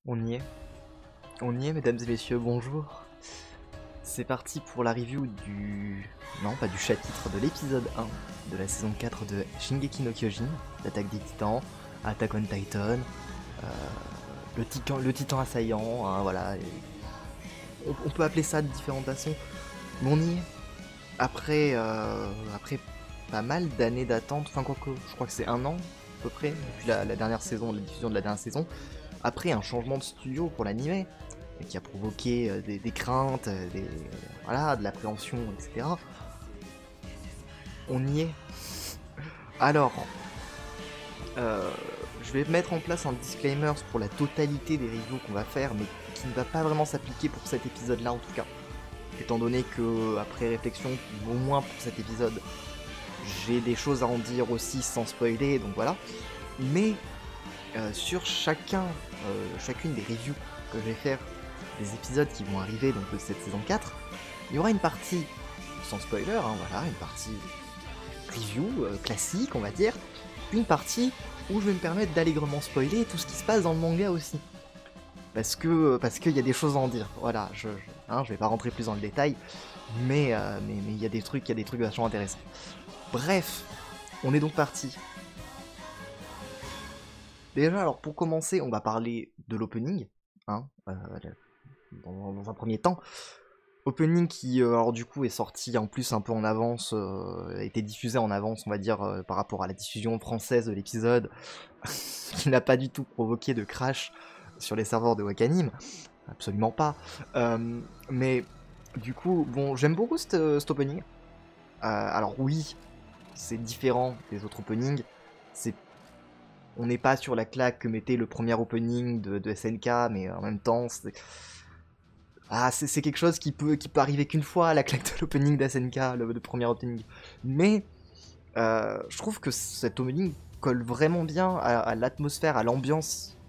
On y est. On y est, mesdames et messieurs, bonjour. C'est parti pour la review du... Non, pas du chapitre, de l'épisode 1 de la saison 4 de Shingeki no Kyojin, l'attaque des titans, Attack on Titan, le titan assaillant, hein, voilà. On peut appeler ça de différentes façons, mais on y est. Après pas mal d'années d'attente, enfin quoique, je crois que c'est un an, à peu près, depuis la dernière saison, la diffusion de la dernière saison, après un changement de studio pour l'anime, qui a provoqué des craintes, voilà, de l'appréhension, etc. On y est. Alors, je vais mettre en place un disclaimer pour la totalité des reviews qu'on va faire, mais qui ne va pas vraiment s'appliquer pour cet épisode-là en tout cas. Étant donné que, après réflexion, au moins pour cet épisode, j'ai des choses à en dire aussi sans spoiler, donc voilà. Mais sur chacune des reviews que je vais faire des épisodes qui vont arriver donc de cette saison 4, il y aura une partie sans spoiler, hein, voilà, une partie review classique on va dire, une partie où je vais me permettre d'allègrement spoiler tout ce qui se passe dans le manga aussi. Parce qu'il y a des choses à en dire, voilà, je vais pas rentrer plus dans le détail, mais il y a des trucs vachement intéressants. Bref, on est donc parti. Déjà, alors pour commencer, on va parler de l'opening, hein, dans un premier temps. Opening qui, alors du coup, est sorti en plus un peu en avance, a été diffusé en avance, on va dire, par rapport à la diffusion française de l'épisode, qui n'a pas du tout provoqué de crash sur les serveurs de Wakanim, absolument pas. Mais du coup, bon, j'aime beaucoup cet opening. Alors oui, c'est différent des autres openings. On n'est pas sur la claque que mettait le premier opening de SNK, mais en même temps, c'est quelque chose qui peut arriver qu'une fois, la claque de l'opening d'SNK, le premier opening. Mais je trouve que cet opening colle vraiment bien à l'atmosphère, à l'ambiance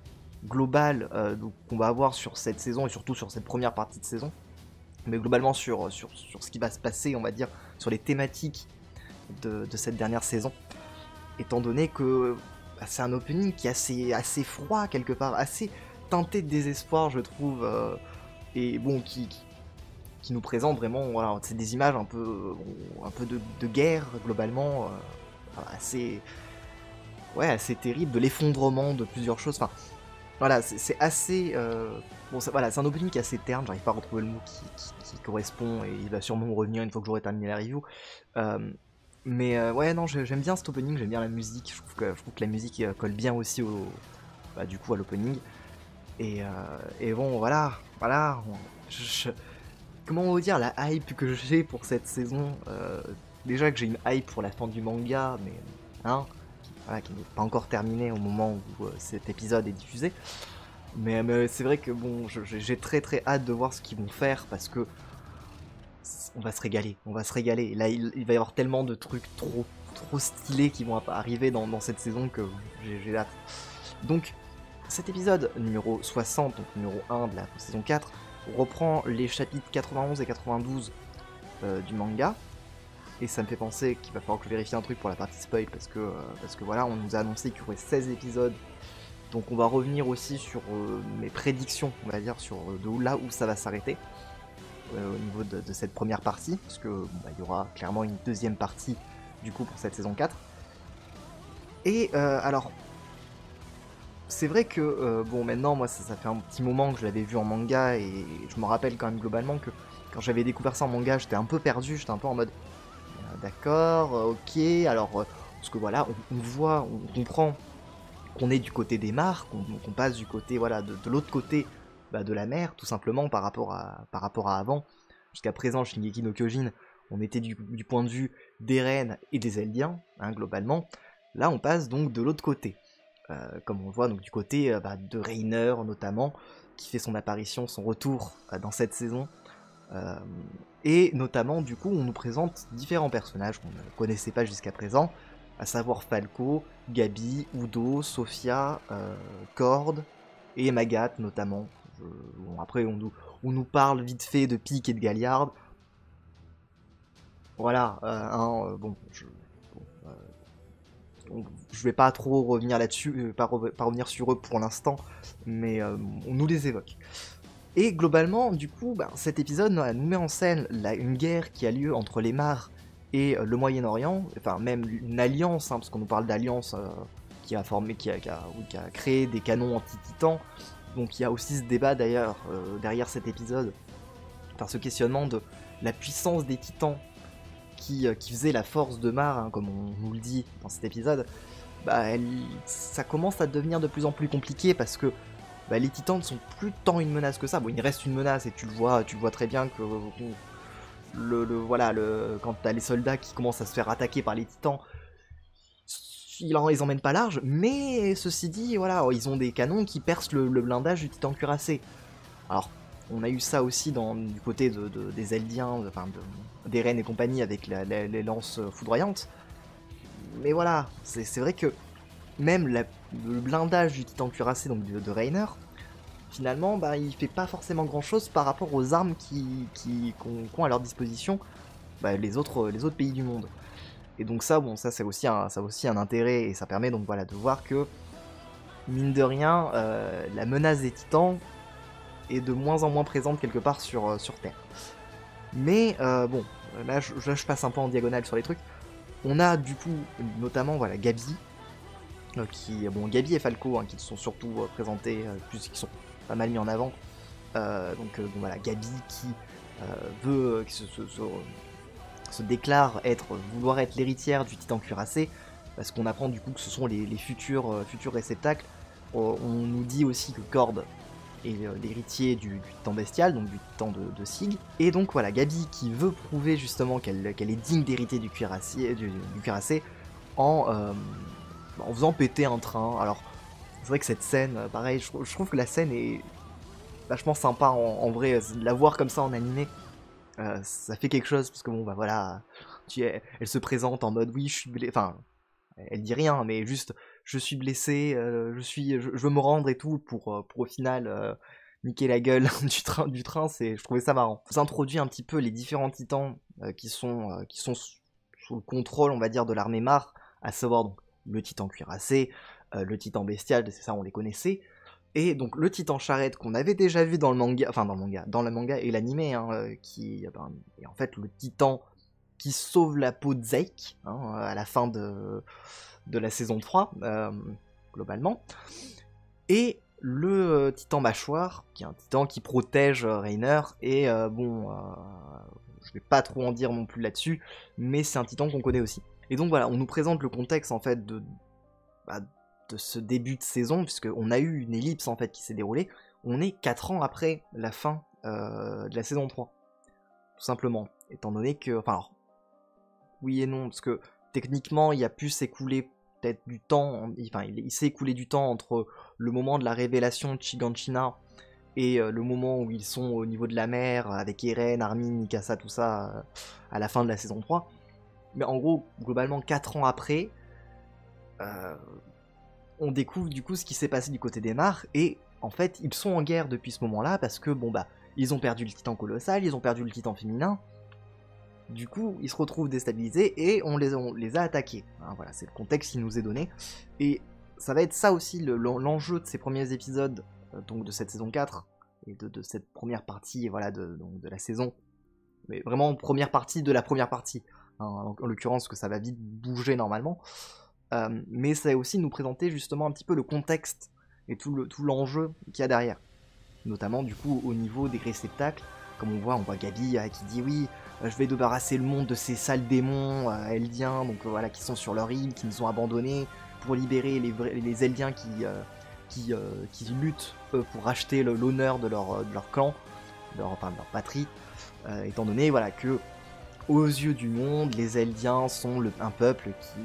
globale qu'on va avoir sur cette saison et surtout sur cette première partie de saison. Mais globalement sur ce qui va se passer, on va dire, sur les thématiques de cette dernière saison. Étant donné que c'est un opening qui est assez froid quelque part, assez teinté de désespoir, je trouve. Et bon, qui nous présente vraiment, voilà, c'est des images un peu de guerre globalement, assez, ouais, assez terrible, de l'effondrement de plusieurs choses. Enfin, voilà, c'est assez, bon, voilà, c'est un opening qui est assez terne. J'arrive pas à retrouver le mot qui correspond et il va sûrement me revenir une fois que j'aurai terminé la review. Ouais, non, j'aime bien cet opening, j'aime bien la musique. Je trouve que la musique colle bien aussi du coup à l'opening. Et bon, voilà, comment vous dire la hype que j'ai pour cette saison. Déjà que j'ai une hype pour la fin du manga, mais hein, voilà, qui n'est pas encore terminée au moment où cet épisode est diffusé. Mais c'est vrai que bon, j'ai très très hâte de voir ce qu'ils vont faire parce que on va se régaler, on va se régaler. Là, il va y avoir tellement de trucs trop stylés qui vont arriver dans cette saison que j'ai hâte. Donc, cet épisode numéro 60, donc numéro 1 de la saison 4, reprend les chapitres 91 et 92 du manga. Et ça me fait penser qu'il va falloir que je vérifie un truc pour la partie spoil parce que voilà, on nous a annoncé qu'il y aurait 16 épisodes. Donc on va revenir aussi sur mes prédictions, on va dire, sur là où ça va s'arrêter au niveau de cette première partie, parce que il y aura clairement une deuxième partie du coup pour cette saison 4. Et alors, c'est vrai que, bon, maintenant, moi, ça fait un petit moment que je l'avais vu en manga, et je me rappelle quand même globalement que quand j'avais découvert ça en manga, j'étais un peu perdu, j'étais un peu en mode, d'accord, ok, alors, parce que voilà, on voit, on comprend qu'on est du côté des mares, qu'on passe du côté, voilà, de l'autre côté de la mer, tout simplement, par rapport à avant. Jusqu'à présent, Shingeki no Kyojin, on était du point de vue des Rennes et des Eldiens, hein, globalement. Là, on passe donc de l'autre côté. Comme on le voit donc du côté de Reiner notamment, qui fait son apparition, son retour dans cette saison. Et notamment du coup on nous présente différents personnages qu'on ne connaissait pas jusqu'à présent, à savoir Falco, Gabi, Udo, Sophia, Cord et Magat notamment. Bon, après on nous parle vite fait de Pique et de Galliard. Voilà, bon, Donc, je vais pas trop revenir là-dessus, pas revenir sur eux pour l'instant, mais on nous les évoque. Et globalement, du coup, cet épisode nous met en scène une guerre qui a lieu entre les Mars et le Moyen-Orient, enfin même une alliance, parce qu'on nous parle d'alliance qui a créé des canons anti-titans. Donc il y a aussi ce débat d'ailleurs derrière cet épisode, par ce questionnement de la puissance des titans qui faisait la force de Mars, comme on nous le dit dans cet épisode. Ça commence à devenir de plus en plus compliqué parce que les titans ne sont plus tant une menace que ça. Bon, il reste une menace et tu le vois très bien que quand t'as les soldats qui commencent à se faire attaquer par les titans, ils emmènent pas large, mais ceci dit, voilà, ils ont des canons qui percent le blindage du titan cuirassé. Alors, on a eu ça aussi du côté des Eldiens, d'Eren et compagnie avec les lances foudroyantes. Mais voilà, c'est vrai que même le blindage du titan cuirassé, donc de Reiner, finalement, il fait pas forcément grand chose par rapport aux armes qu'ont à leur disposition les autres pays du monde. Et donc ça, ça a aussi un intérêt, et ça permet donc voilà de voir que, mine de rien, la menace des titans est de moins en moins présente quelque part sur Terre. Mais bon, là je passe un peu en diagonale sur les trucs. On a du coup notamment Gabi, Gabi et Falco qui sont surtout présentés, qui sont pas mal mis en avant. Gabi qui veut se déclare vouloir être l'héritière du titan cuirassé, parce qu'on apprend du coup que ce sont les futurs réceptacles. On nous dit aussi que Cord est l'héritier du titan bestial, donc du titan de Sig. Et donc voilà, Gabi qui veut prouver justement qu'elle est digne d'hériter du cuirassé en faisant péter un train. Alors c'est vrai que cette scène, pareil, je trouve que la scène est vachement sympa en vrai, la voir comme ça en animé. Ça fait quelque chose, parce que elle se présente en mode oui, je suis blessé, enfin, elle dit rien, mais juste je suis blessé, je veux me rendre et tout, pour au final niquer la gueule du train, je trouvais ça marrant. Ça introduit un petit peu les différents titans qui sont sous le contrôle, on va dire, de l'armée Mar, à savoir donc le titan cuirassé, le titan bestial, c'est ça, on les connaissait. Et donc le titan charrette qu'on avait déjà vu dans le manga, dans le manga et l'animé, qui est en fait le titan qui sauve la peau de Zeik, à la fin de la saison 3, globalement. Et le titan mâchoire, qui est un titan qui protège Reiner, et je vais pas trop en dire non plus là-dessus, mais c'est un titan qu'on connaît aussi. Et donc voilà, on nous présente le contexte en fait de ce début de saison, puisqu'on a eu une ellipse en fait qui s'est déroulée. On est 4 ans après la fin de la saison 3, tout simplement, étant donné que, oui et non, parce que techniquement il y a pu s'écouler peut-être du temps, il s'est écoulé du temps entre le moment de la révélation de Shiganshina et le moment où ils sont au niveau de la mer avec Eren, Armin, Mikasa, tout ça, à la fin de la saison 3. Mais en gros, globalement 4 ans après, on découvre du coup ce qui s'est passé du côté des Mars, et en fait ils sont en guerre depuis ce moment-là, parce que ils ont perdu le titan colossal, ils ont perdu le titan féminin, du coup ils se retrouvent déstabilisés et on les a attaqués. Voilà, c'est le contexte qui nous est donné, et ça va être ça aussi l'enjeu de ces premiers épisodes, donc de cette saison 4, et de cette première partie de la saison, mais vraiment première partie de la première partie, en l'occurrence, que ça va vite bouger normalement. Mais ça va aussi nous présenter justement un petit peu le contexte et tout l'enjeu qu'il y a derrière. Notamment du coup au niveau des réceptacles, comme on voit Gabi qui dit oui, je vais débarrasser le monde de ces sales démons eldiens, donc qui sont sur leur île, qui nous ont abandonnés, pour libérer les eldiens qui luttent pour racheter l'honneur de leur clan, de leur patrie, étant donné que aux yeux du monde, les Eldiens sont un peuple qui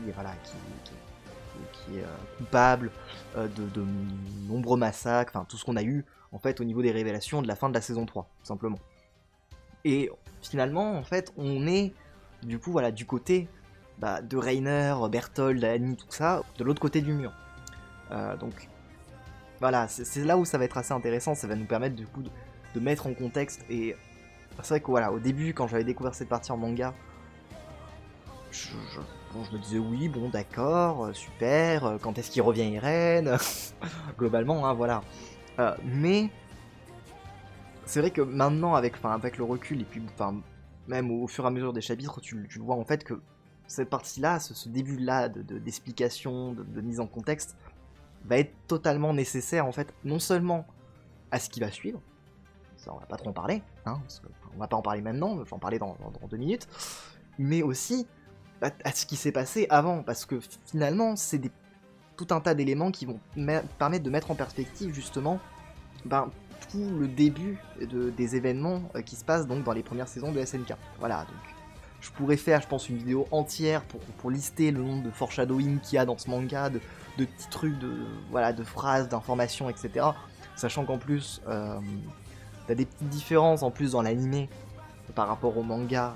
est coupable de nombreux massacres, tout ce qu'on a eu en fait au niveau des révélations de la fin de la saison 3, tout simplement. Et finalement, en fait, on est du coup du côté de Reiner, Berthold, Annie, tout ça, de l'autre côté du mur. Donc voilà, c'est là où ça va être assez intéressant, ça va nous permettre du coup de mettre en contexte. Et c'est vrai que au début, quand j'avais découvert cette partie en manga, bon, je me disais oui, bon d'accord, super, quand est-ce qu'il revient Irène globalement, hein, voilà. Mais c'est vrai que maintenant, avec le recul, et puis même au fur et à mesure des chapitres, tu le vois en fait que cette partie-là, ce début-là d'explication, de mise en contexte, va être totalement nécessaire en fait, non seulement à ce qui va suivre, ça on va pas trop en parler, hein, parce que, on va pas en parler maintenant, je vais en parler dans 2 minutes, mais aussi à ce qui s'est passé avant, parce que finalement c'est tout un tas d'éléments qui vont permettre de mettre en perspective justement tout le début des événements qui se passent donc dans les premières saisons de SNK. Voilà, donc je pourrais faire, je pense, une vidéo entière pour lister le nombre de foreshadowing qu'il y a dans ce manga, de petits trucs, de phrases, d'informations, etc. Sachant qu'en plus, t'as des petites différences en plus dans l'animé par rapport au manga,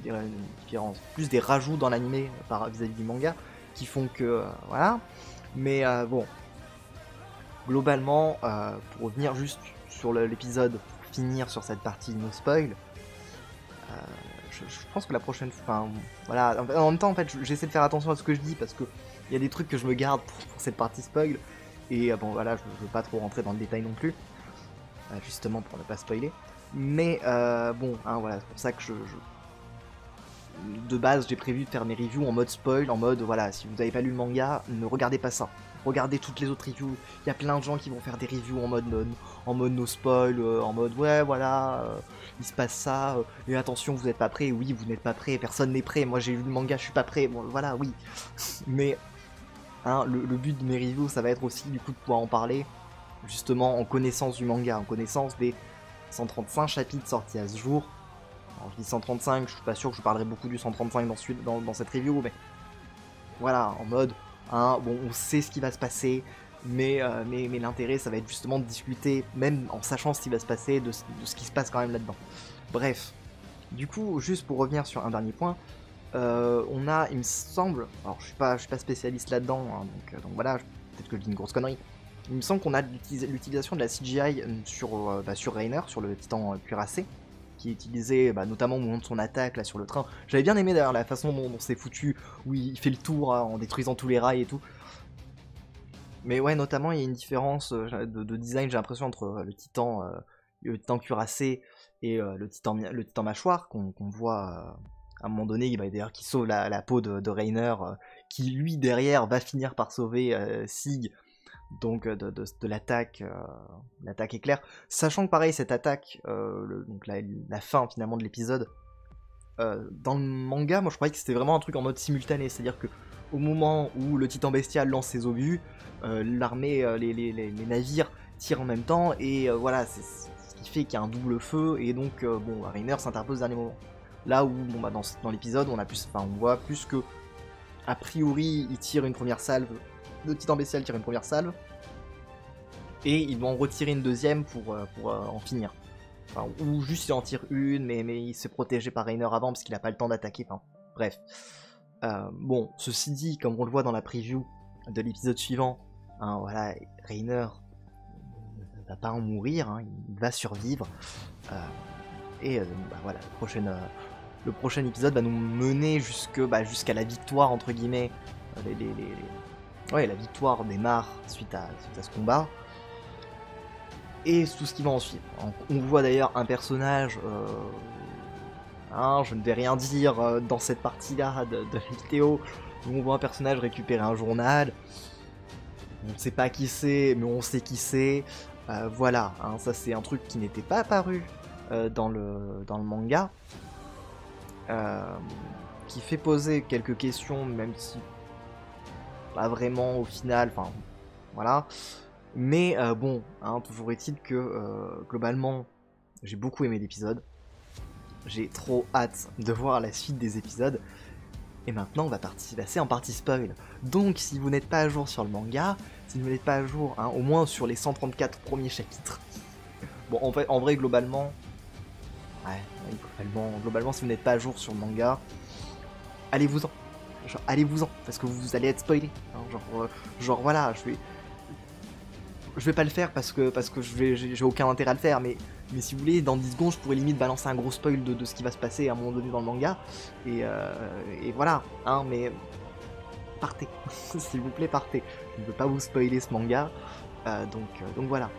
des différences, plus des rajouts dans l'animé vis-à-vis du manga, qui font que, voilà. Mais bon, globalement, pour revenir juste sur l'épisode, pour finir sur cette partie no spoil, je pense que la prochaine fois, voilà, en même temps, en fait, j'essaie de faire attention à ce que je dis, parce que il y a des trucs que je me garde pour cette partie spoil, et bon, voilà, je veux pas trop rentrer dans le détail non plus, justement pour ne pas spoiler, mais bon, hein, voilà, c'est pour ça que de base, j'ai prévu de faire mes reviews en mode spoil, en mode, voilà, si vous n'avez pas lu le manga, ne regardez pas ça. Regardez toutes les autres reviews, il y a plein de gens qui vont faire des reviews en mode no spoil, en mode ouais voilà, il se passe ça, et attention vous n'êtes pas prêt, oui vous n'êtes pas prêt, personne n'est prêt, moi j'ai lu le manga, je suis pas prêt, bon voilà, oui. Mais hein, le but de mes reviews ça va être aussi du coup de pouvoir en parler, justement en connaissance du manga, en connaissance des 135 chapitres sortis à ce jour. Alors je dis 135, je suis pas sûr que je parlerai beaucoup du 135 dans cette review, mais voilà, en mode, hein, bon, on sait ce qui va se passer, mais l'intérêt, ça va être justement de discuter, même en sachant ce qui va se passer, de ce qui se passe quand même là-dedans. Bref, du coup, juste pour revenir sur un dernier point, on a, il me semble, alors je suis pas spécialiste là-dedans, hein, donc voilà, peut-être que je dis une grosse connerie, il me semble qu'on a l'utilisation de la CGI sur Reiner, sur le titan cuirassé, qui est utilisé notamment au moment de son attaque là sur le train. J'avais bien aimé d'ailleurs la façon dont c'est foutu, où il fait le tour en détruisant tous les rails et tout. Mais ouais, notamment il y a une différence de design, j'ai l'impression, entre le titan cuirassé et le titan mâchoire qu'on voit à un moment donné, d'ailleurs qui sauve la peau de Reiner, qui lui derrière va finir par sauver Sig, donc de l'attaque éclair, sachant que pareil cette attaque, donc la fin finalement de l'épisode, dans le manga, moi je croyais que c'était vraiment un truc en mode simultané, c'est-à-dire que au moment où le titan bestial lance ses obus, l'armée, les navires tirent en même temps, et voilà, c'est ce qui fait qu'il y a un double feu, et donc bon, Reiner s'interpose au dernier moment. Là où bon, dans l'épisode on voit plus que a priori il tire une première salve, le titan bestial tire une première salve, et ils vont en retirer une deuxième pour en finir. Enfin, ou juste il en tire une, mais il se fait protéger par Reiner avant parce qu'il n'a pas le temps d'attaquer. Enfin, bref. Bon, ceci dit, comme on le voit dans la preview de l'épisode suivant, hein, voilà, Reiner ne va pas en mourir, hein, il va survivre. Voilà, le prochain épisode va nous mener jusqu'à la victoire, entre guillemets, la victoire d'Emar suite à ce combat. Et tout ce qui va en suivre. On voit d'ailleurs un personnage, je ne vais rien dire dans cette partie-là de la vidéo, on voit un personnage récupérer un journal, on ne sait pas qui c'est, mais on sait qui c'est, voilà, hein, ça c'est un truc qui n'était pas apparu dans le manga, qui fait poser quelques questions, même si pas vraiment au final, enfin voilà. Mais bon, hein, toujours est-il que globalement, j'ai beaucoup aimé l'épisode. J'ai trop hâte de voir la suite des épisodes. Et maintenant, on va passer en partie spoil. Donc, si vous n'êtes pas à jour sur le manga, si vous n'êtes pas à jour, hein, au moins sur les 134 premiers chapitres. Bon, en vrai, globalement, globalement, si vous n'êtes pas à jour sur le manga, allez-vous-en. Allez-vous-en, parce que vous allez être spoilé. Hein, genre voilà, je vais pas le faire parce que j'ai aucun intérêt à le faire, mais si vous voulez, dans 10 secondes, je pourrais limite balancer un gros spoil de ce qui va se passer à un moment donné dans le manga, et voilà, hein, mais partez, s'il vous plaît, partez. Je ne veux pas vous spoiler ce manga, donc voilà.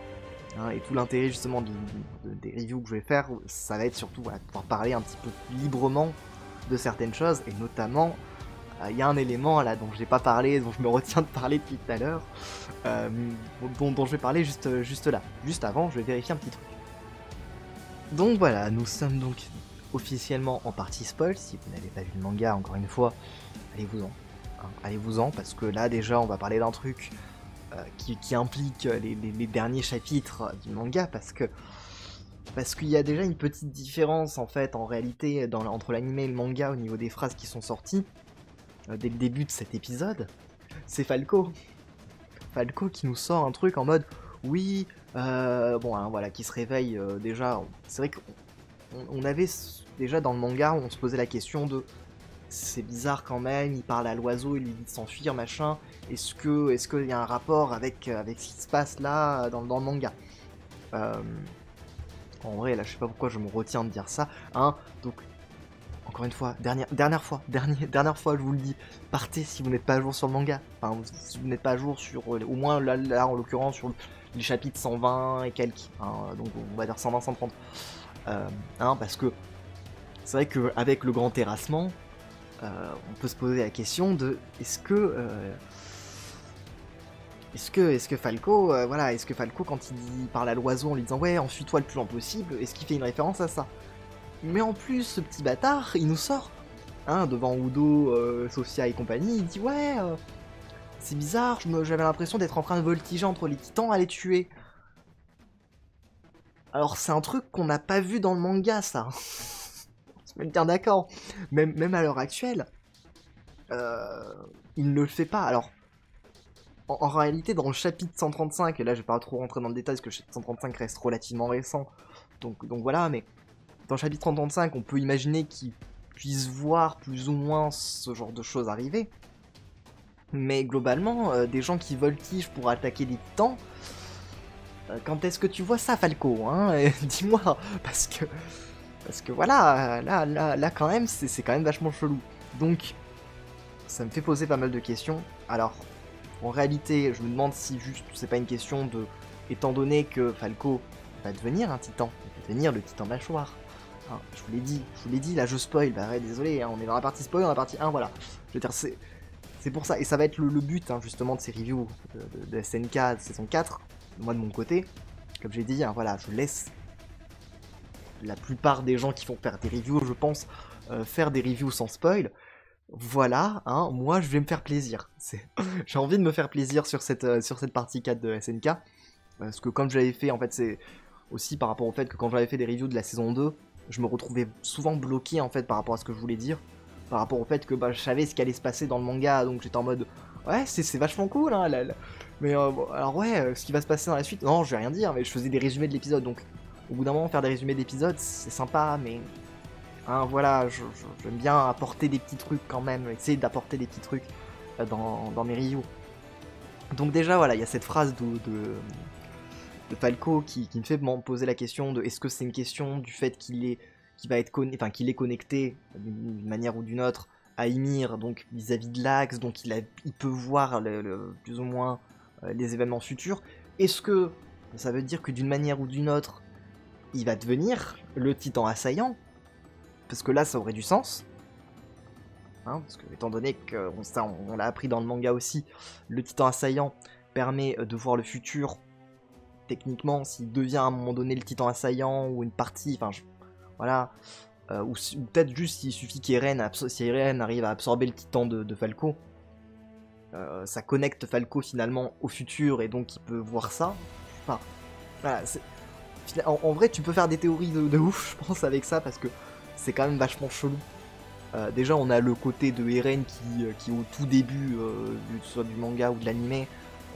Hein, et tout l'intérêt justement des reviews que je vais faire, ça va être surtout voilà, de pouvoir parler un petit peu plus librement de certaines choses, et notamment, il y a un élément là dont je n'ai pas parlé, dont je me retiens de parler depuis tout à l'heure, dont je vais parler juste là. Juste avant, je vais vérifier un petit truc. Donc voilà, nous sommes donc officiellement en partie spoil. Si vous n'avez pas vu le manga, encore une fois, allez-vous-en. Hein, allez-vous-en, parce que là déjà on va parler d'un truc qui implique les derniers chapitres du manga, parce qu'il y a déjà une petite différence en fait, en réalité, entre l'anime et le manga au niveau des phrases qui sont sorties dès le début de cet épisode. C'est Falco qui nous sort un truc en mode oui, bon hein, voilà, qui se réveille déjà. C'est vrai qu'on avait déjà dans le manga, on se posait la question de c'est bizarre quand même, il parle à l'oiseau, il lui dit de s'enfuir, machin. Est-ce qu'il y a un rapport avec ce qui se passe là dans le manga? En vrai, là, je sais pas pourquoi je me retiens de dire ça, hein. Donc, encore une fois, dernière fois, je vous le dis, partez si vous n'êtes pas à jour sur le manga. Enfin, si vous n'êtes pas à jour sur, au moins là en l'occurrence, sur les chapitres 120 et quelques, hein, donc on va dire 120, 130. Hein, parce que c'est vrai qu'avec le grand terrassement, on peut se poser la question de est-ce que Falco, voilà, est-ce que Falco, quand il parle à l'oiseau en lui disant ouais, enfuis-toi le plus lent possible, est-ce qu'il fait une référence à ça? Mais en plus, ce petit bâtard, il nous sort, hein, devant Udo, Sofia et compagnie, il dit ouais, c'est bizarre, j'avais l'impression d'être en train de voltiger entre les titans à les tuer. Alors c'est un truc qu'on n'a pas vu dans le manga, ça. On va me dire d'accord. Même à l'heure actuelle, il ne le fait pas. Alors, en réalité, dans le chapitre 135, et là je vais pas trop rentrer dans le détail parce que le chapitre 135 reste relativement récent, donc voilà, mais dans le chapitre 135, on peut imaginer qu'il puisse voir plus ou moins ce genre de choses arriver. Mais globalement, des gens qui voltigent pour attaquer des titans, quand est-ce que tu vois ça, Falco, hein? Dis-moi, parce que voilà, là quand même, c'est quand même vachement chelou. Donc, ça me fait poser pas mal de questions. Alors, en réalité, je me demande si juste c'est pas une question de... Étant donné que Falco va devenir un titan, il va devenir le titan mâchoire. Hein, je vous l'ai dit, là je spoil, bah ouais, désolé, hein, on est dans la partie spoil, dans la partie 1, voilà. Je veux dire, c'est pour ça, et ça va être le but, hein, justement, de ces reviews de SNK saison 4, moi de mon côté. Comme j'ai dit, hein, voilà, je laisse la plupart des gens qui vont faire des reviews, je pense, faire des reviews sans spoil. Voilà, hein, moi je vais me faire plaisir. J'ai envie de me faire plaisir sur cette partie 4 de SNK. Parce que comme j'avais fait, en fait, c'est aussi par rapport au fait que quand j'avais fait des reviews de la saison 2, je me retrouvais souvent bloqué en fait par rapport à ce que je voulais dire. Par rapport au fait que bah, je savais ce qui allait se passer dans le manga, donc j'étais en mode ouais, c'est vachement cool, hein, mais bon, alors ouais, ce qui va se passer dans la suite, non, je vais rien dire, mais je faisais des résumés de l'épisode, donc au bout d'un moment, faire des résumés d'épisodes, c'est sympa, mais hein, voilà, j'aime bien apporter des petits trucs quand même, essayer d'apporter des petits trucs dans mes reviews. Donc déjà, voilà, il y a cette phrase de Falco qui me fait poser la question de est-ce que c'est une question du fait qu'il est connecté d'une manière ou d'une autre à Ymir, donc vis-à-vis de l'Axe, donc il peut voir plus ou moins les événements futurs. Est-ce que ça veut dire que d'une manière ou d'une autre, il va devenir le titan assaillant? Parce que là, ça aurait du sens. Hein, parce que, étant donné qu'on l'a appris dans le manga aussi, le titan assaillant permet de voir le futur. Techniquement, s'il devient à un moment donné le titan assaillant, ou une partie, enfin, voilà, ou peut-être juste s'il suffit qu'Eren arrive à absorber le titan de Falco, ça connecte Falco finalement au futur, et donc il peut voir ça. Enfin, voilà, en vrai, tu peux faire des théories de ouf, je pense, avec ça, parce que c'est quand même vachement chelou. Déjà, on a le côté de Eren qui au tout début, soit du manga ou de l'anime,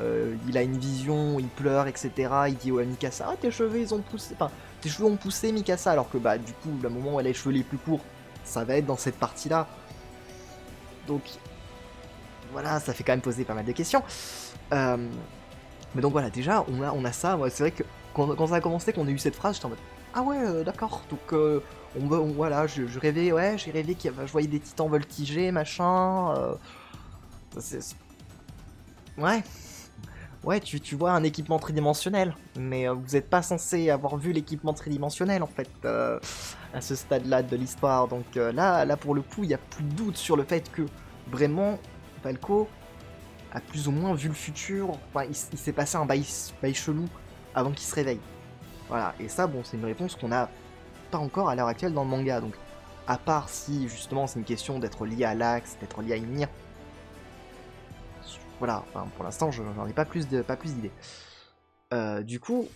il a une vision, il pleure, etc. Il dit à Mikasa, ah, tes cheveux ils ont poussé, enfin tes cheveux ont poussé, Mikasa, alors que bah du coup le moment où elle a les cheveux les plus courts, ça va être dans cette partie là. Donc voilà, ça fait quand même poser pas mal de questions. Mais donc voilà, déjà, on a ça. Moi, c'est vrai que quand ça a commencé, qu'on a eu cette phrase, j'étais en mode ah ouais, d'accord. Donc voilà, je rêvais, ouais, j'ai rêvé je voyais des titans voltiger, machin. Ouais, ouais, tu vois un équipement tridimensionnel, mais vous n'êtes pas censé avoir vu l'équipement tridimensionnel en fait à ce stade-là de l'histoire. Donc là pour le coup, il y a plus de doute sur le fait que vraiment Falco a plus ou moins vu le futur. Enfin, il s'est passé un bail chelou avant qu'il se réveille. Voilà, et ça, bon, c'est une réponse qu'on n'a pas encore à l'heure actuelle dans le manga. Donc, à part si justement c'est une question d'être lié à l'axe, d'être lié à Ymir. Voilà, enfin, pour l'instant, j'en ai pas plus d'idées. Du coup,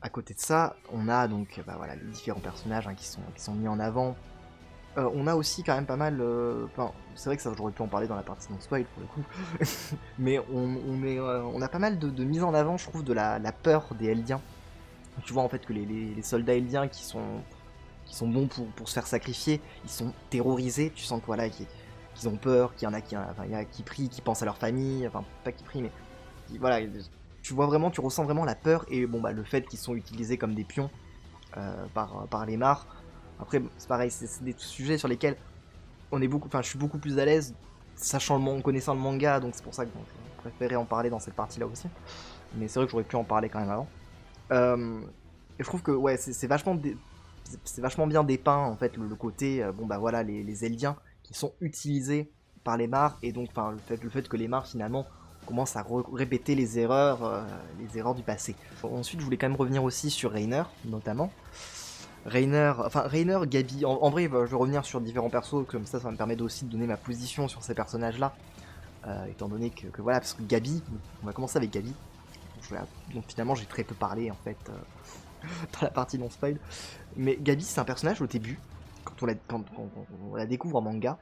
à côté de ça, on a donc bah, voilà, les différents personnages qui sont mis en avant. On a aussi quand même pas mal. Enfin, c'est vrai que ça j'aurais pu en parler dans la partie non spoil pour le coup, mais on a pas mal de mise en avant, je trouve, de la peur des Eldiens. Tu vois en fait que les soldats Eldiens qui sont bons pour se faire sacrifier, ils sont terrorisés. Tu sens que voilà, qu'ils ont peur, qu'il y en a enfin, il y a qui prient, qui pensent à leur famille, enfin pas qui prient, mais voilà. Tu vois vraiment, tu ressens vraiment la peur et bon bah le fait qu'ils sont utilisés comme des pions par les mares. Après, c'est pareil, c'est des sujets sur lesquels je suis beaucoup plus à l'aise, connaissant le manga, donc c'est pour ça que bon, je préférais en parler dans cette partie-là aussi. Mais c'est vrai que j'aurais pu en parler quand même avant. Et je trouve que ouais, c'est vachement bien dépeint en fait le côté, bon bah voilà, les Eldiens qui sont utilisés par les mares, et donc enfin le fait que les mares finalement commencent à répéter les erreurs du passé. Ensuite, je voulais quand même revenir aussi sur Reiner, notamment. Reiner, Gabi, en vrai, je vais revenir sur différents persos, comme ça me permet aussi de donner ma position sur ces personnages-là, étant donné que voilà, parce que Gabi, on va commencer avec Gabi, donc finalement j'ai très peu parlé en fait dans la partie non spoil, mais Gabi c'est un personnage au début, quand on la découvre en manga,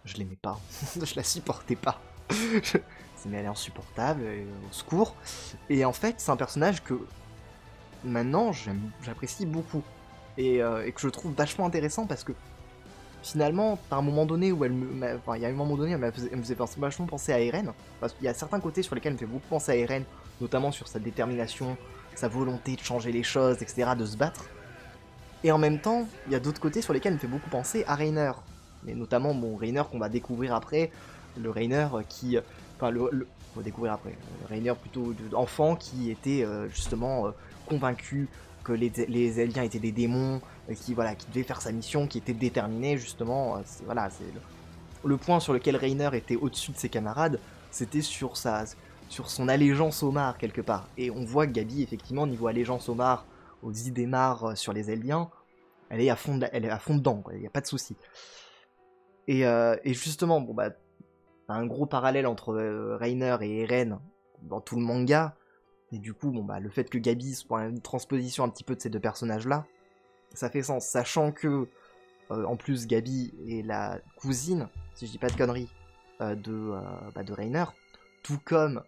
je l'aimais pas, je la supportais pas, mais elle est insupportable, au secours, et en fait c'est un personnage que maintenant j'apprécie beaucoup. Et que je trouve vachement intéressant parce que finalement, à un moment donné où il y a un moment donné, elle me faisait vachement penser à Eren, parce qu'il y a certains côtés sur lesquels elle me fait beaucoup penser à Eren, notamment sur sa détermination, sa volonté de changer les choses, etc., de se battre. Et en même temps, il y a d'autres côtés sur lesquels elle me fait beaucoup penser à Reiner, mais notamment bon Reiner qu'on va découvrir après, le Reiner qui, enfin on va découvrir après, le Reiner plutôt enfant qui était justement convaincu que les Eldiens étaient des démons, qui devait faire sa mission, qui était déterminé justement. C'est le point sur lequel Reiner était au-dessus de ses camarades, c'était sur son allégeance au Mar quelque part. Et on voit que Gabi effectivement niveau allégeance au Mar, aux idées Mar sur les Eldiens, elle est à fond dedans, il n'y a pas de souci. Et justement, bon bah, un gros parallèle entre Reiner et Eren dans tout le manga. Et du coup, bon bah, le fait que Gabi soit une transposition un petit peu de ces deux personnages-là, ça fait sens, sachant que, en plus, Gabi est la cousine, si je dis pas de conneries, de Reiner, tout comme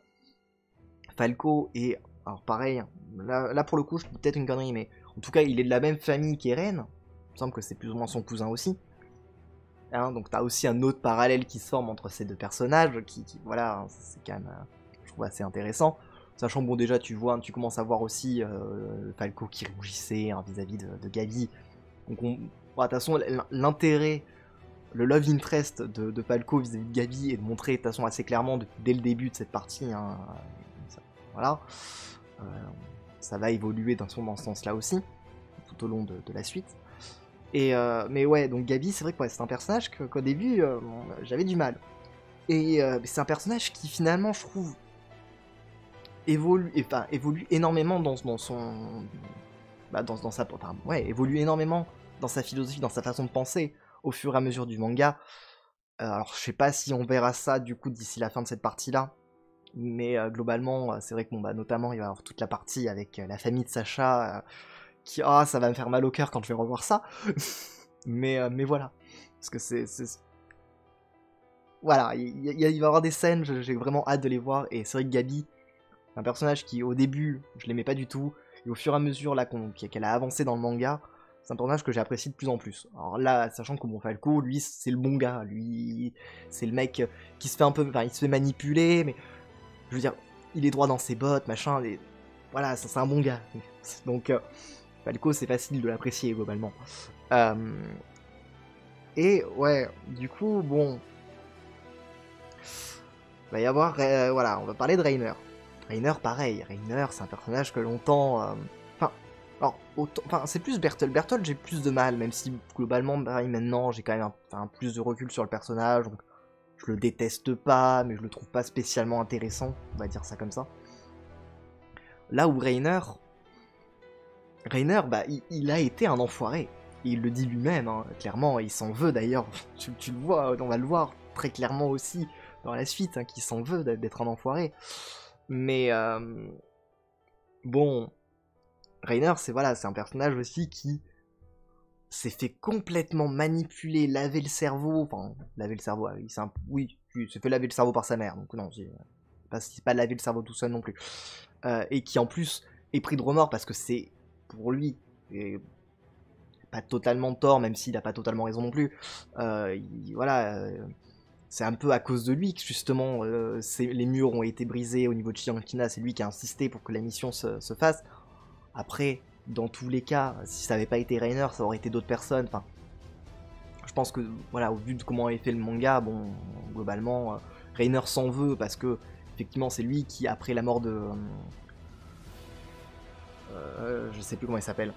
Falco est, alors pareil, là pour le coup, je dis peut-être une connerie, mais en tout cas, il est de la même famille qu'Eren, il me semble que c'est plus ou moins son cousin aussi, hein, donc t'as aussi un autre parallèle qui se forme entre ces deux personnages, voilà, hein, c'est quand même, je trouve assez intéressant. Sachant que bon déjà tu commences à voir aussi Falco qui rougissait hein, vis-à-vis de Gabi. Donc de toute façon l'intérêt, le love interest de Falco vis-à-vis de Gabi est de montrer de toute façon assez clairement dès le début de cette partie. Hein, voilà. Ça va évoluer dans ce sens-là aussi, tout au long de la suite. Mais ouais, donc Gabi c'est vrai que ouais, c'est un personnage qu'au début j'avais du mal. Et c'est un personnage qui finalement je trouve évolue énormément dans son dans sa évolue énormément dans sa philosophie, dans sa façon de penser au fur et à mesure du manga. Alors je sais pas si on verra ça du coup d'ici la fin de cette partie là, mais globalement c'est vrai que bon bah notamment il va y avoir toute la partie avec la famille de Sacha qui ça va me faire mal au cœur quand je vais revoir ça. mais voilà, parce que voilà, il va y avoir des scènes, j'ai vraiment hâte de les voir, et c'est vrai que Gabi, un personnage qui au début je l'aimais pas du tout, et au fur et à mesure là qu'elle a avancé dans le manga, c'est un personnage que j'apprécie de plus en plus. Alors là, sachant que bon Falco, lui c'est le bon gars, lui c'est le mec qui se fait un peu, enfin il se fait manipuler, mais je veux dire, il est droit dans ses bottes, machin, et voilà, ça c'est un bon gars. Donc Falco, c'est facile de l'apprécier globalement. Et ouais, du coup, bon, va y avoir, voilà, on va parler de Reiner. Reiner, pareil, Reiner, c'est un personnage que longtemps, enfin, alors, enfin, c'est plus Bertolt. Bertolt, j'ai plus de mal, même si globalement, pareil, maintenant, j'ai quand même un plus de recul sur le personnage, donc je le déteste pas, mais je le trouve pas spécialement intéressant, on va dire ça comme ça. Là où Reiner, bah, il a été un enfoiré. Et il le dit lui-même, hein, clairement, il s'en veut d'ailleurs. Tu le vois, on va le voir très clairement aussi dans la suite, hein, qu'il s'en veut d'être un enfoiré. Mais bon, Reiner, c'est voilà, c'est un personnage aussi qui s'est fait complètement manipuler, laver le cerveau. Enfin, laver le cerveau, oui, il s'est fait laver le cerveau par sa mère. Donc non, c'est pas laver le cerveau tout seul non plus. Et qui en plus est pris de remords parce que c'est pour lui. Et pas totalement tort, même s'il a pas totalement raison non plus. Voilà, c'est un peu à cause de lui que justement les murs ont été brisés au niveau de Chiankina. C'est lui qui a insisté pour que la mission se fasse. Après, dans tous les cas, si ça n'avait pas été Reiner, ça aurait été d'autres personnes. Enfin, je pense que voilà, au vu de comment est fait le manga, bon, globalement, Reiner s'en veut parce que effectivement, c'est lui qui, après la mort de, je sais plus comment il s'appelle,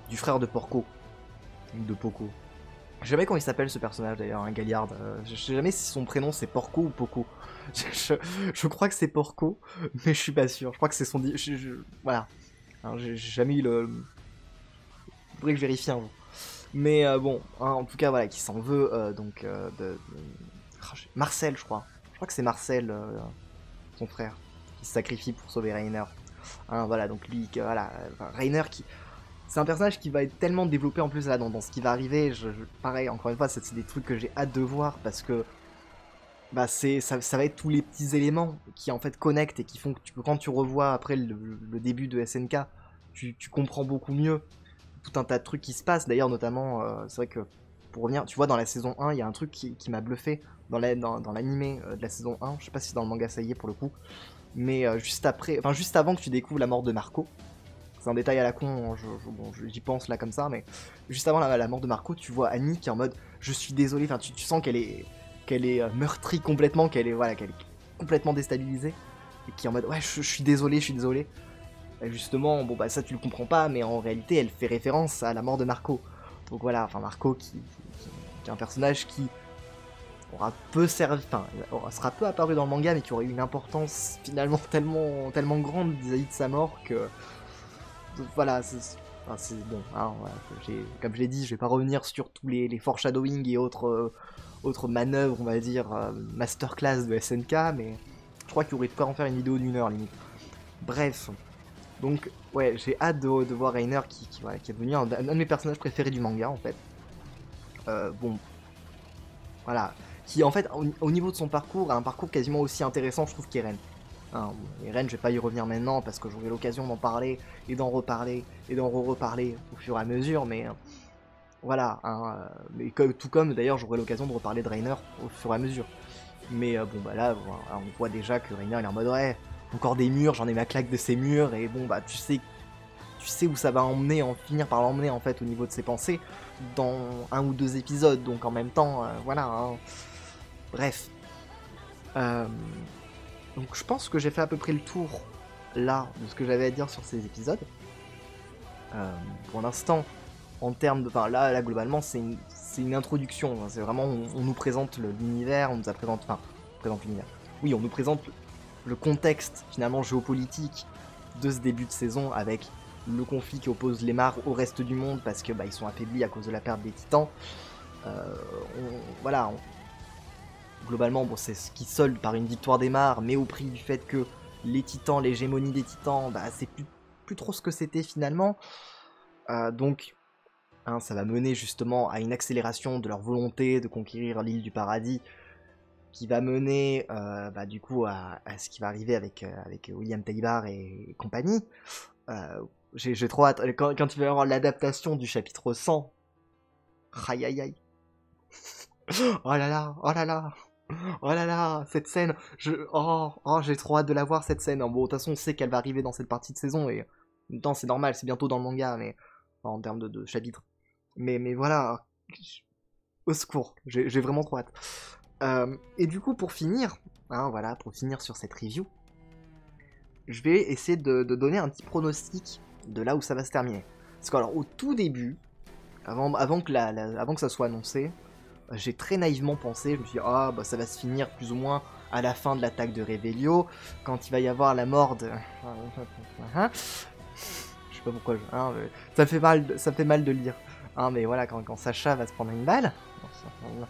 du frère de Porco, de Poco. Je sais jamais comment il s'appelle ce personnage d'ailleurs, un Galliard. Je sais jamais si son prénom c'est Porco ou Poco. Je crois que c'est Porco, mais je suis pas sûr. Je crois que c'est son. Voilà. J'ai jamais eu le. Faudrait que je vérifie un jour. Mais bon, hein, en tout cas, voilà, qui s'en veut donc Marcel, je crois. Je crois que c'est Marcel, son frère, qui se sacrifie pour sauver Reiner. Hein, voilà, donc lui, voilà, Reiner qui. C'est un personnage qui va être tellement développé en plus là dans ce qui va arriver. Pareil, encore une fois, c'est des trucs que j'ai hâte de voir parce que bah ça va être tous les petits éléments qui en fait connectent et qui font que quand tu revois après le début de SNK, tu comprends beaucoup mieux tout un tas de trucs qui se passent. D'ailleurs, notamment, c'est vrai que pour revenir, tu vois, dans la saison 1, il y a un truc qui m'a bluffé dans l'animé de la saison 1. Je sais pas si dans le manga ça y est pour le coup, mais juste avant que tu découvres la mort de Marco. C'est un détail à la con, hein, j'y pense là comme ça, mais juste avant la mort de Marco, tu vois Annie qui est en mode je suis désolé, enfin tu sens qu'elle est meurtrie complètement, qu'elle est complètement déstabilisée, et qui est en mode ouais je suis désolé, Et justement, bon bah ça tu le comprends pas, mais en réalité elle fait référence à la mort de Marco. Donc voilà, enfin Marco qui est un personnage qui aura peu servi, sera peu apparu dans le manga, mais qui aurait eu une importance finalement tellement grande vis-à-vis de sa mort que voilà, c'est bon. Hein, voilà, comme je l'ai dit, je vais pas revenir sur tous les foreshadowing et autres manœuvres, on va dire, masterclass de SNK, mais je crois qu'il aurait de quoi en faire une vidéo d'1 heure limite. Bref, donc ouais, j'ai hâte de voir Reiner qui est devenu un de mes personnages préférés du manga en fait. Bon, voilà, qui en fait au niveau de son parcours a un parcours quasiment aussi intéressant, je trouve, qu'Eren. Hein, Eren, je vais pas y revenir maintenant parce que j'aurai l'occasion d'en parler et d'en reparler et d'en reparler au fur et à mesure, mais voilà, hein, mais tout comme d'ailleurs j'aurai l'occasion de reparler de Reiner au fur et à mesure. Mais bon bah là, voilà, on voit déjà que Reiner il est en mode ouais, encore des murs, j'en ai ma claque de ces murs, et bon bah tu sais où ça va finir par l'emmener en fait au niveau de ses pensées dans un ou deux épisodes, donc en même temps, voilà. Hein. Bref. Donc je pense que j'ai fait à peu près le tour là de ce que j'avais à dire sur ces épisodes. Pour l'instant, en termes de... Enfin là globalement c'est une introduction, hein. C'est vraiment, on nous présente l'univers, on nous présente l'univers. Oui, on nous présente le contexte finalement géopolitique de ce début de saison avec le conflit qui oppose les Mars au reste du monde parce que ils sont affaiblis à cause de la perte des titans. Voilà, globalement, bon, c'est ce qui solde par une victoire des Mars, mais au prix du fait que les titans, l'hégémonie des titans, c'est plus trop ce que c'était finalement. Donc, hein, ça va mener justement à une accélération de leur volonté de conquérir l'île du paradis, qui va mener du coup à ce qui va arriver avec William Teibar et compagnie. J'ai trop hâte, quand tu vas avoir l'adaptation du chapitre 100, aïe aïe aïe. Oh là là, oh là là. Oh là là, cette scène, j'ai trop hâte de la voir cette scène. Bon, de toute façon, on sait qu'elle va arriver dans cette partie de saison et en même temps, c'est normal, c'est bientôt dans le manga, mais enfin, en termes de chapitres. Mais voilà, au secours, j'ai vraiment trop hâte. Et du coup, pour finir, hein, voilà, pour finir sur cette review, je vais essayer de donner un petit pronostic de là où ça va se terminer. Parce que alors, au tout début, avant que ça soit annoncé, j'ai très naïvement pensé, je me suis dit, ah bah ça va se finir plus ou moins à la fin de l'attaque de Revelio, quand il va y avoir la mort de... Je sais pas pourquoi, ça fait mal de le lire. Hein, mais voilà, quand Sacha va se prendre une balle, ça va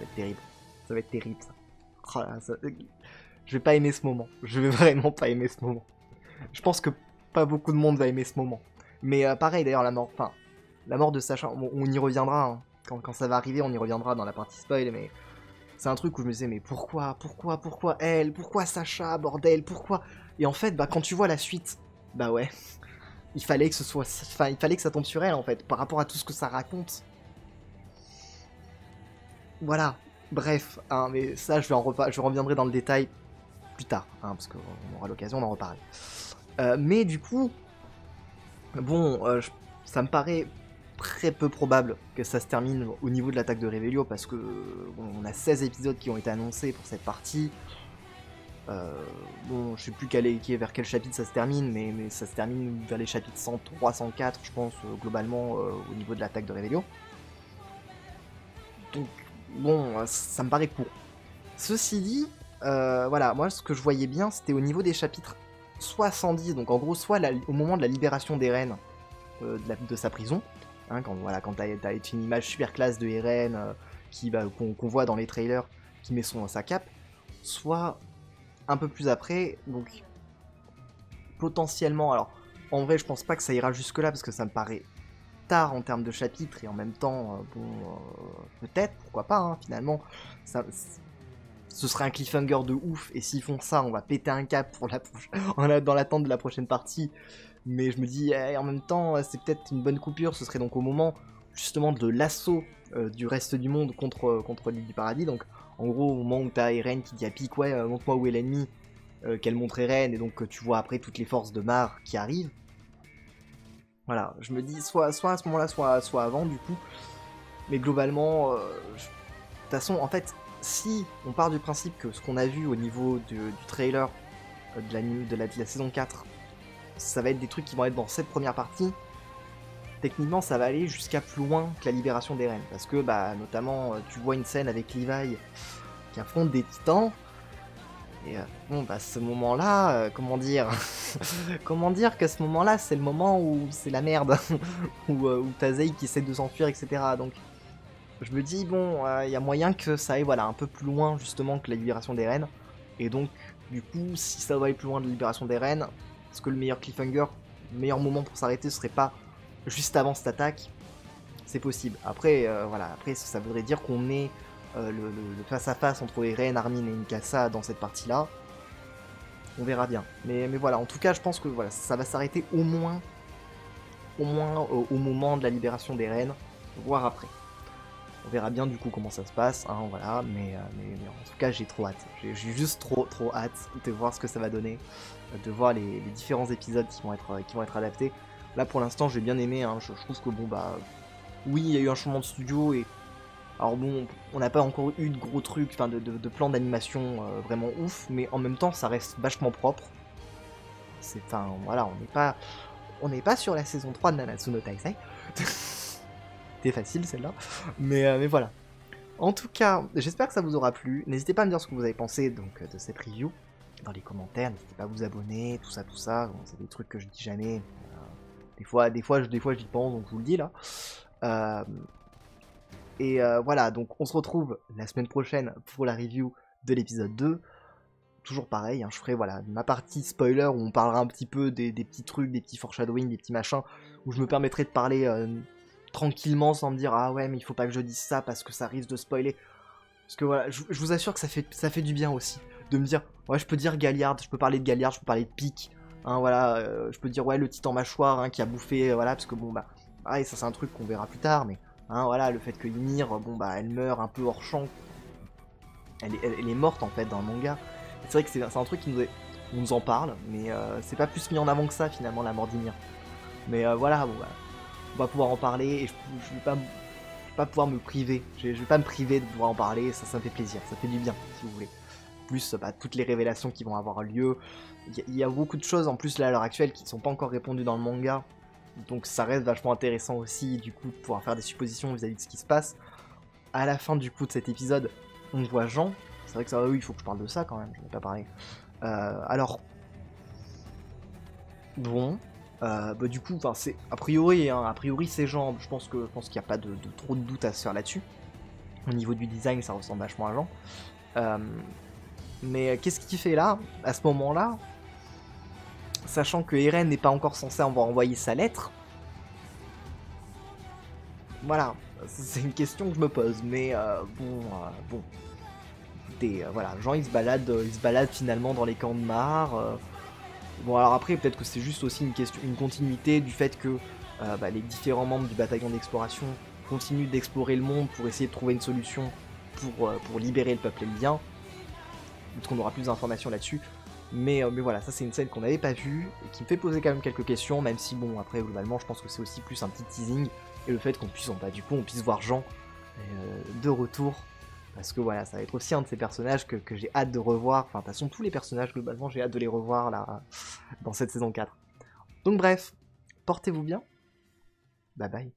être terrible. Ça va être terrible, ça. Oh là, je vais pas aimer ce moment. Je vais vraiment pas aimer ce moment. Je pense que pas beaucoup de monde va aimer ce moment. Mais pareil, d'ailleurs, la mort de Sacha, on y reviendra, hein. Quand ça va arriver, on y reviendra dans la partie spoil, mais c'est un truc où je me disais, mais pourquoi elle, pourquoi Sacha, bordel, pourquoi? Et en fait, bah quand tu vois la suite, bah ouais, il fallait que il fallait que ça tombe sur elle en fait, par rapport à tout ce que ça raconte. Voilà, bref, hein, mais ça je reviendrai dans le détail plus tard, hein, parce qu'on aura l'occasion d'en reparler. Mais du coup, bon, ça me paraît très peu probable que ça se termine au niveau de l'attaque de Revelio parce que bon, on a 16 épisodes qui ont été annoncés pour cette partie. Bon, je sais plus vers quel chapitre ça se termine, mais ça se termine vers les chapitres 103, 104, je pense, globalement, au niveau de l'attaque de Revelio. Donc, bon, ça me paraît court. Ceci dit, voilà, moi ce que je voyais bien, c'était au niveau des chapitres soit 110, donc en gros, soit au moment de la libération d'Eren de sa prison, hein, quand t'as une image super classe de Eren qu'on voit dans les trailers, qui met sa cape, soit un peu plus après, donc potentiellement, alors en vrai je pense pas que ça ira jusque là parce que ça me paraît tard en termes de chapitres et en même temps, peut-être, pourquoi pas, hein, finalement, ce serait un cliffhanger de ouf et s'ils font ça, on va péter un cap pour dans l'attente de la prochaine partie. Mais je me dis, en même temps, c'est peut-être une bonne coupure, ce serait donc au moment justement de l'assaut du reste du monde contre l'île du paradis. Donc en gros, au moment où t'as Eren qui dit à Pieck, ouais, montre-moi où est l'ennemi, qu'elle montre Eren, et donc tu vois après toutes les forces de Mar qui arrivent. Voilà, je me dis soit à ce moment-là, soit avant du coup. Mais globalement, de toute façon, en fait, si on part du principe que ce qu'on a vu au niveau du trailer de la saison 4, ça va être des trucs qui vont être dans cette première partie, techniquement ça va aller jusqu'à plus loin que la libération d'Eren. Parce que bah notamment tu vois une scène avec Levi qui affronte des titans. Et bon bah ce moment-là, comment dire comment dire que ce moment-là c'est le moment où c'est la merde. où t'as Zei qui essaie de s'enfuir, etc. Donc je me dis bon, il y a moyen que ça aille voilà, un peu plus loin justement que la libération d'Eren. Et donc du coup si ça va aller plus loin de la libération d'Eren, est-ce que le meilleur cliffhanger, le meilleur moment pour s'arrêter, ce serait pas juste avant cette attaque? C'est possible. Après, voilà, après ça voudrait dire qu'on ait le face-à-face entre Eren, Armin et Mikasa dans cette partie-là. On verra bien. Mais voilà, en tout cas, je pense que voilà, ça va s'arrêter au moins au moment de la libération d'Eren, voire après. On verra bien du coup comment ça se passe, hein, voilà, mais en tout cas j'ai trop hâte. J'ai juste trop hâte de voir ce que ça va donner, de voir les différents épisodes qui vont être adaptés. Là pour l'instant j'ai bien aimé, hein, je trouve que bon bah oui il y a eu un changement de studio et alors bon on n'a pas encore eu de gros trucs, enfin de plans d'animation vraiment ouf, mais en même temps ça reste vachement propre. Enfin voilà, on n'est pas sur la saison 3 de Nanatsu no Taizai. C'était facile celle-là, mais voilà. En tout cas, j'espère que ça vous aura plu. N'hésitez pas à me dire ce que vous avez pensé donc de cette review dans les commentaires. N'hésitez pas à vous abonner, tout ça. Bon, c'est des trucs que je dis jamais. Des fois, j'y pense, donc je vous le dis là. Voilà, donc on se retrouve la semaine prochaine pour la review de l'épisode 2. Toujours pareil, hein, je ferai voilà, ma partie spoiler où on parlera un petit peu des petits trucs, des petits foreshadowing, des petits machins, où je me permettrai de parler tranquillement sans me dire ah ouais mais il faut pas que je dise ça parce que ça risque de spoiler. Parce que voilà, je vous assure que ça fait du bien aussi de me dire ouais je peux dire Galliard, je peux parler de Galliard, je peux parler de Pieck, hein, voilà, je peux dire ouais le titan mâchoire hein, qui a bouffé voilà parce que bon bah pareil ça c'est un truc qu'on verra plus tard mais hein, voilà le fait que Ymir bon bah elle meurt un peu hors champ elle est morte en fait dans le manga. C'est vrai que c'est un truc on nous en parle, mais c'est pas plus mis en avant que ça finalement la mort d'Ymir. Mais voilà, bon, bah, on va pouvoir en parler et je vais pas pouvoir me priver. Je vais pas me priver de pouvoir en parler, ça me fait plaisir, ça fait du bien si vous voulez. Plus bah, toutes les révélations qui vont avoir lieu. Il y a beaucoup de choses en plus là à l'heure actuelle qui ne sont pas encore répondues dans le manga. Donc ça reste vachement intéressant aussi du coup de pouvoir faire des suppositions vis-à-vis de ce qui se passe. À la fin du coup de cet épisode, on voit Jean. C'est vrai que ça, oui, il faut que je parle de ça quand même, je n'en ai pas parlé. Alors, bon, bah, du coup, c'est a priori, hein, c'est Jean. Je pense qu'il n'y a pas de trop de doute à se faire là-dessus. Au niveau du design, ça ressemble vachement à Jean. Mais qu'est-ce qu'il fait là, à ce moment-là, sachant que Eren n'est pas encore censé avoir envoyé sa lettre? Voilà, c'est une question que je me pose, mais bon. Écoutez, voilà, Jean il se balade finalement dans les camps de Mar. Bon alors après peut-être que c'est juste aussi une continuité du fait que bah, les différents membres du bataillon d'exploration continuent d'explorer le monde pour essayer de trouver une solution pour libérer le peuple eldien. Peut-être qu'on aura plus d'informations là-dessus. Mais voilà, ça c'est une scène qu'on n'avait pas vue et qui me fait poser quand même quelques questions, même si bon après globalement je pense que c'est aussi plus un petit teasing et le fait qu'on puisse du coup on puisse voir Jean de retour. Parce que voilà, ça va être aussi un de ces personnages que j'ai hâte de revoir. Enfin, de toute façon, tous les personnages, globalement, j'ai hâte de les revoir là, dans cette saison 4. Donc bref, portez-vous bien. Bye bye.